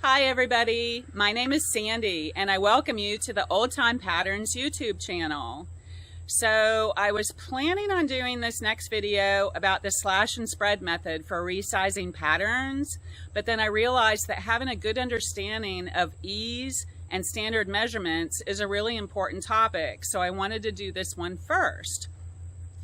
Hi everybody, my name is Sandy and I welcome you to the Old Time Patterns YouTube channel. So I was planning on doing this next video about the slash and spread method for resizing patterns, but then I realized that having a good understanding of ease and standard measurements is a really important topic, so I wanted to do this one first.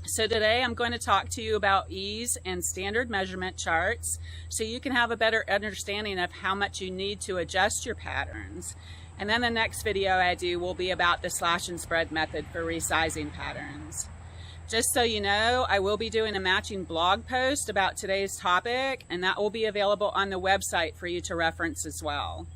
So today I'm going to talk to you about ease and standard measurement charts so you can have a better understanding of how much you need to adjust your patterns. And then the next video I do will be about the slash and spread method for resizing patterns. Just so you know, I will be doing a matching blog post about today's topic, and that will be available on the website for you to reference as well.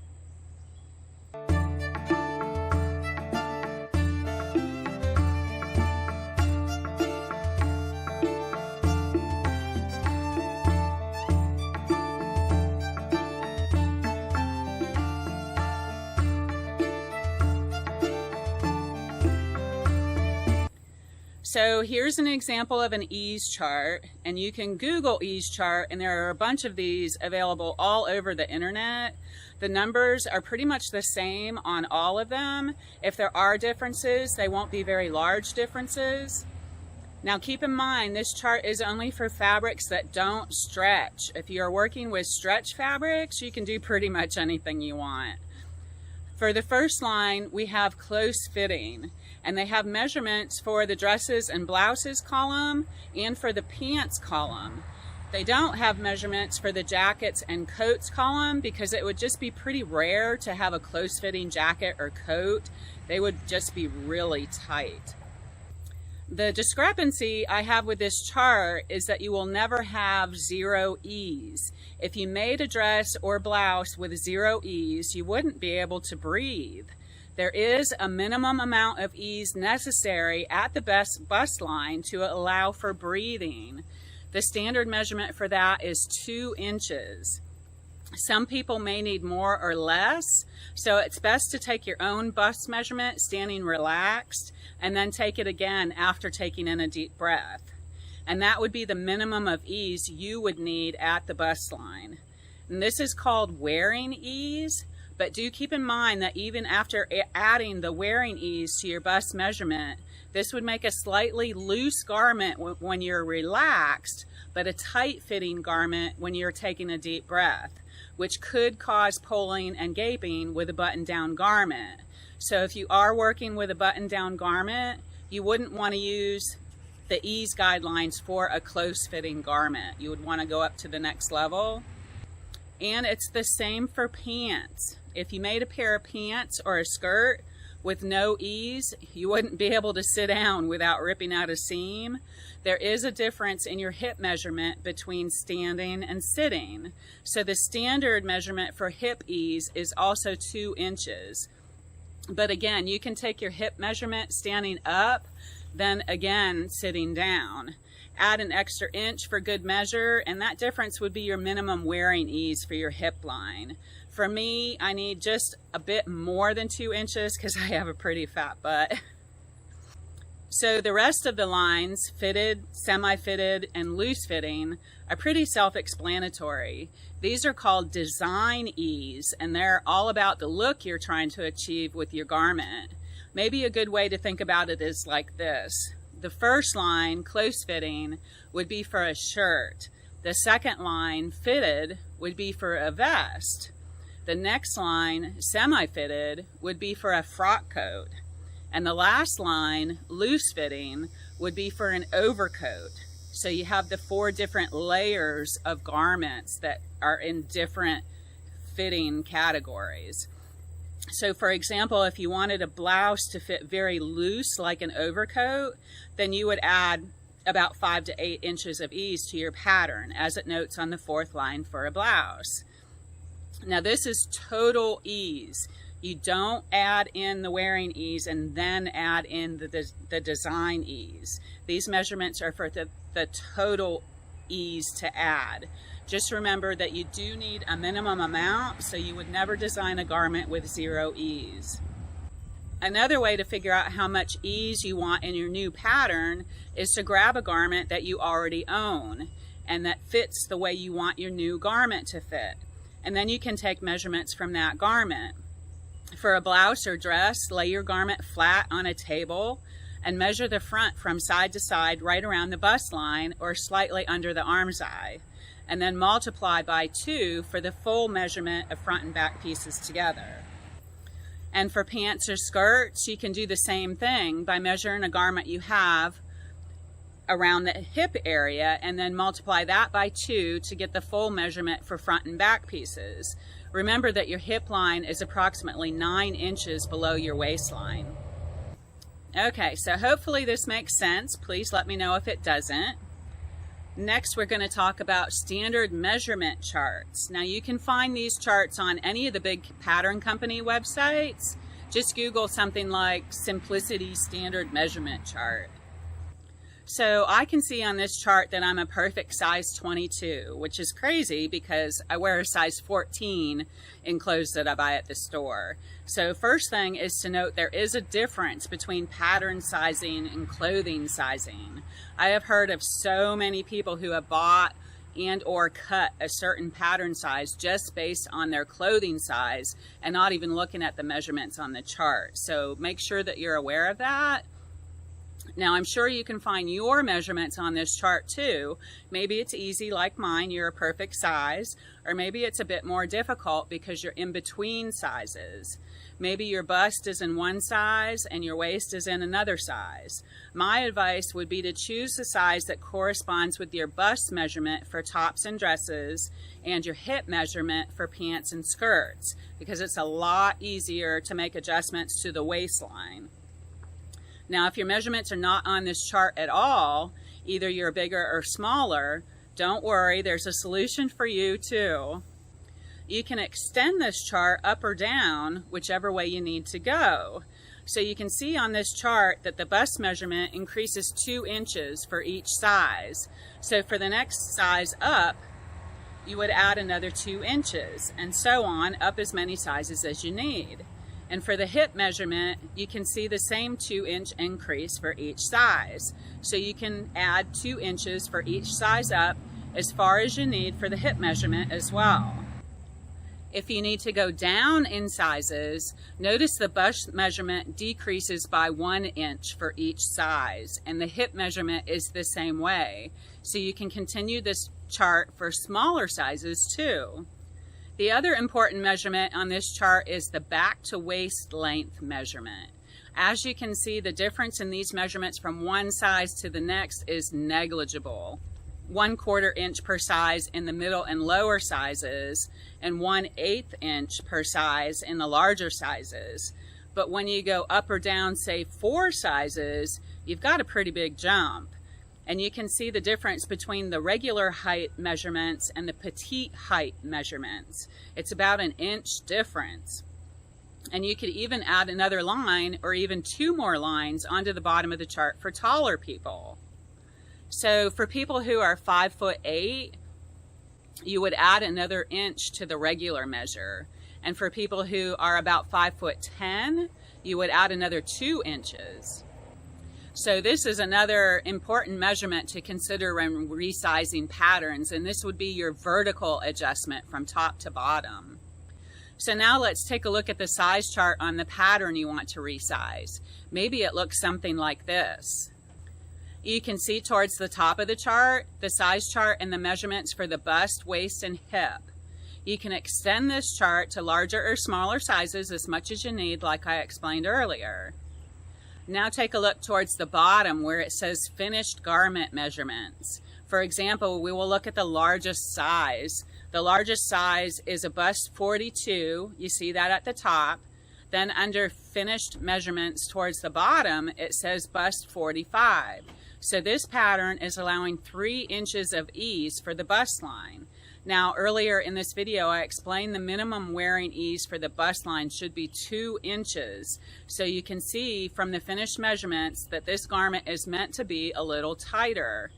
So here's an example of an ease chart, and you can Google ease chart, and there are a bunch of these available all over the internet. The numbers are pretty much the same on all of them. If there are differences, they won't be very large differences. Now keep in mind, this chart is only for fabrics that don't stretch. If you're working with stretch fabrics, you can do pretty much anything you want. For the first line, we have close fitting, and they have measurements for the dresses and blouses column and for the pants column. They don't have measurements for the jackets and coats column because it would just be pretty rare to have a close fitting jacket or coat. They would just be really tight. The discrepancy I have with this chart is that you will never have zero ease. If you made a dress or blouse with zero ease, you wouldn't be able to breathe. There is a minimum amount of ease necessary at the bust line to allow for breathing. The standard measurement for that is 2 inches. Some people may need more or less, so it's best to take your own bust measurement standing relaxed and then take it again after taking in a deep breath. And that would be the minimum of ease you would need at the bust line. And this is called wearing ease, but do keep in mind that even after adding the wearing ease to your bust measurement, this would make a slightly loose garment when you're relaxed, but a tight fitting garment when you're taking a deep breath, which could cause pulling and gaping with a button-down garment. So if you are working with a button-down garment, you wouldn't want to use the ease guidelines for a close-fitting garment. You would want to go up to the next level. And it's the same for pants. If you made a pair of pants or a skirt with no ease, you wouldn't be able to sit down without ripping out a seam. There is a difference in your hip measurement between standing and sitting. So the standard measurement for hip ease is also 2 inches. But again, you can take your hip measurement standing up, then again sitting down. Add an extra inch for good measure, and that difference would be your minimum wearing ease for your hip line. For me, I need just a bit more than 2 inches because I have a pretty fat butt. So the rest of the lines, fitted, semi-fitted, and loose fitting, are pretty self-explanatory. These are called design ease, and they're all about the look you're trying to achieve with your garment. Maybe a good way to think about it is like this. The first line, close fitting, would be for a shirt. The second line, fitted, would be for a vest. The next line, semi-fitted, would be for a frock coat. And the last line, loose fitting, would be for an overcoat. So you have the 4 different layers of garments that are in different fitting categories. So for example, if you wanted a blouse to fit very loose like an overcoat, then you would add about 5 to 8 inches of ease to your pattern, as it notes on the 4th line for a blouse. Now this is total ease. You don't add in the wearing ease and then add in the design ease. These measurements are for the total ease to add. Just remember that you do need a minimum amount, so you would never design a garment with 0 ease. Another way to figure out how much ease you want in your new pattern is to grab a garment that you already own and that fits the way you want your new garment to fit. and then you can take measurements from that garment. For a blouse or dress, lay your garment flat on a table and measure the front from side to side right around the bust line or slightly under the arm's eye, and then multiply by 2 for the full measurement of front and back pieces together. And for pants or skirts, you can do the same thing by measuring a garment you have around the hip area and then multiply that by 2 to get the full measurement for front and back pieces. Remember that your hip line is approximately 9 inches below your waistline. Okay, so hopefully this makes sense. Please let me know if it doesn't. Next, we're going to talk about standard measurement charts. Now, you can find these charts on any of the big pattern company websites. Just Google something like Simplicity Standard Measurement Chart. So I can see on this chart that I'm a perfect size 22, which is crazy because I wear a size 14 in clothes that I buy at the store. So first thing is to note there is a difference between pattern sizing and clothing sizing. I have heard of so many people who have bought and or cut a certain pattern size just based on their clothing size and not even looking at the measurements on the chart. So make sure that you're aware of that. Now, I'm sure you can find your measurements on this chart too. Maybe it's easy like mine, you're a perfect size, or maybe it's a bit more difficult because you're in between sizes. Maybe your bust is in one size and your waist is in another size. My advice would be to choose the size that corresponds with your bust measurement for tops and dresses and your hip measurement for pants and skirts, because it's a lot easier to make adjustments to the waistline. Now, if your measurements are not on this chart at all, either you're bigger or smaller, don't worry, there's a solution for you too. You can extend this chart up or down, whichever way you need to go. So you can see on this chart that the bust measurement increases 2 inches for each size. So for the next size up, you would add another 2 inches, and so on, up as many sizes as you need. And for the hip measurement, you can see the same 2-inch increase for each size. So you can add 2 inches for each size up as far as you need for the hip measurement as well. If you need to go down in sizes, notice the bust measurement decreases by 1 inch for each size, and the hip measurement is the same way. So you can continue this chart for smaller sizes too. The other important measurement on this chart is the back to waist length measurement. As you can see, the difference in these measurements from one size to the next is negligible. 1/4 inch per size in the middle and lower sizes, and 1/8 inch per size in the larger sizes. But when you go up or down, say 4 sizes, you've got a pretty big jump. And you can see the difference between the regular height measurements and the petite height measurements. It's about 1 inch difference. And you could even add another line or even 2 more lines onto the bottom of the chart for taller people. So for people who are 5'8", you would add another inch to the regular measure. And for people who are about 5'10", you would add another 2 inches. So this is another important measurement to consider when resizing patterns, and this would be your vertical adjustment from top to bottom. So now let's take a look at the size chart on the pattern you want to resize. Maybe it looks something like this. You can see towards the top of the chart, the size chart and the measurements for the bust, waist, and hip. You can extend this chart to larger or smaller sizes as much as you need, like I explained earlier. Now take a look towards the bottom where it says finished garment measurements. For example, we will look at the largest size. The largest size is a bust 42. You see that at the top. Then under finished measurements towards the bottom, it says bust 45. So this pattern is allowing 3 inches of ease for the bust line. Now, earlier in this video, I explained the minimum wearing ease for the bust line should be 2 inches. So you can see from the finished measurements that this garment is meant to be a little tighter.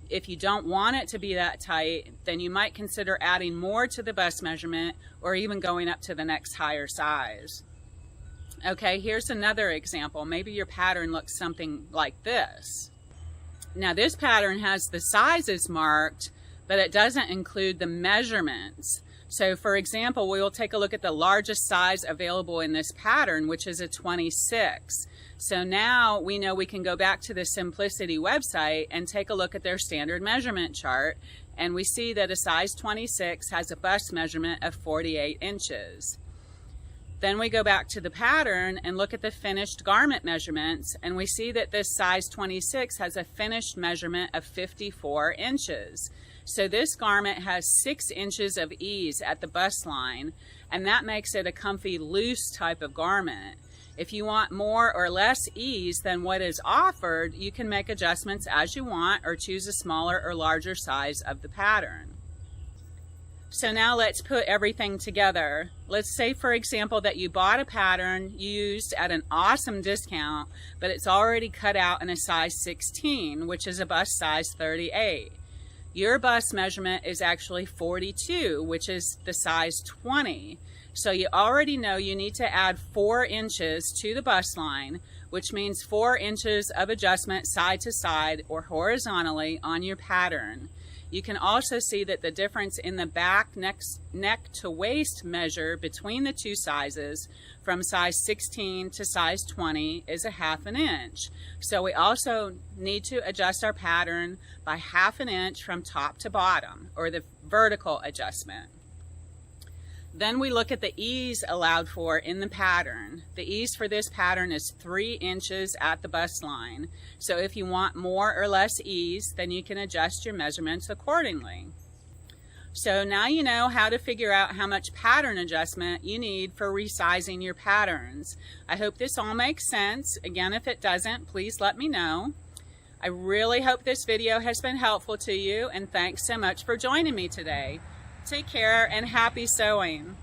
If you don't want it to be that tight, then you might consider adding more to the bust measurement or even going up to the next higher size. Okay, here's another example. Maybe your pattern looks something like this. Now, this pattern has the sizes marked, but it doesn't include the measurements. So for example, we will take a look at the largest size available in this pattern, which is a 26. So now we know we can go back to the Simplicity website and take a look at their standard measurement chart, and we see that a size 26 has a bust measurement of 48 inches. Then we go back to the pattern and look at the finished garment measurements, and we see that this size 26 has a finished measurement of 54 inches. So this garment has 6 inches of ease at the bust line, and that makes it a comfy, loose type of garment. If you want more or less ease than what is offered, you can make adjustments as you want or choose a smaller or larger size of the pattern. So now let's put everything together. Let's say, for example, that you bought a pattern used at an awesome discount, but it's already cut out in a size 16, which is a bust size 38. Your bust measurement is actually 42, which is the size 20. So you already know you need to add 4 inches to the bust line, which means 4 inches of adjustment side to side or horizontally on your pattern. You can also see that the difference in the back neck to waist measure between the two sizes from size 16 to size 20 is a ½ inch. So we also need to adjust our pattern by ½ inch from top to bottom, or the vertical adjustment. Then we look at the ease allowed for in the pattern. The ease for this pattern is 3 inches at the bust line. So if you want more or less ease, then you can adjust your measurements accordingly. So now you know how to figure out how much pattern adjustment you need for resizing your patterns. I hope this all makes sense. Again, if it doesn't, please let me know. I really hope this video has been helpful to you, and thanks so much for joining me today. Take care and happy sewing.